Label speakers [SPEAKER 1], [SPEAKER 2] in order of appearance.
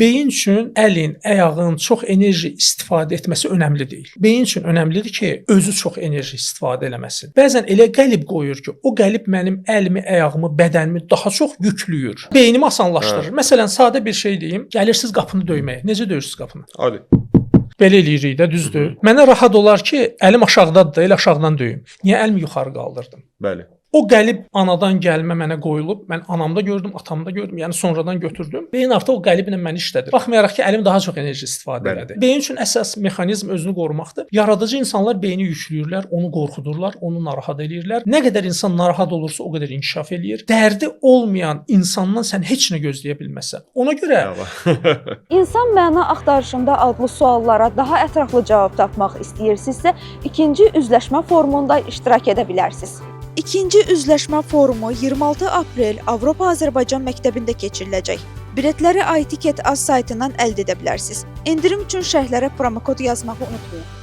[SPEAKER 1] Beyin üçün əlin, ayağın çox enerji istifadə etməsi önəmli deyil. Beyin üçün önəmlidir ki, özü çox enerji istifadə eləməsin. Bəzən elə qəlib qoyur ki, o qəlib mənim əlimi, ayağımı, bədənimi daha çox yüklüyür. Beynimi asanlaşdırır. Məsələn, sadə bir şey deyim. Gəlirsiniz qapını döyməyə. Necə döyürsüz qapını?
[SPEAKER 2] Hadi.
[SPEAKER 1] Belə eləyirik də, düzdür? Mənə rahat olar ki, əlim aşağıdadır da, elə aşağıdan döyüm. Niyə əlimi yuxarı qaldırdım?
[SPEAKER 2] Bəli.
[SPEAKER 1] O qəlib anadan gəlmə mənə qoyulub, mən anamda gördüm, atamda gördüm, yəni sonradan götürdüm. Beyin artıq o qəliblə məni işlədir. Baxmayaraq ki, əlim daha çox enerji istifadə elədi. Beyin üçün əsas mexanizm özünü qorumakdır. Yaradıcı insanlar beyni yükləyirlər, onu qorxudurlar, onu narahat eləyirlər. Nə qədər insan narahat olursa, o qədər inkişaf eləyir. Dərdi olmayan insandan sən heç nə gözləyə bilməzsən. Ona görə
[SPEAKER 3] İnsan məna axtarışında adlı suallara daha ətraflı cavab tapmaq istəyirsinizsə, ikinci üzləşmə forumunda iştirak edə bilərsiniz. İkinci üzləşmə forumu 26 aprel Avropa-Azərbaycan məktəbində keçiriləcək. Biletləri iTicket.az saytından əldə edə bilərsiniz. Endirim üçün şərhlərə promokod yazmağı unutmayın.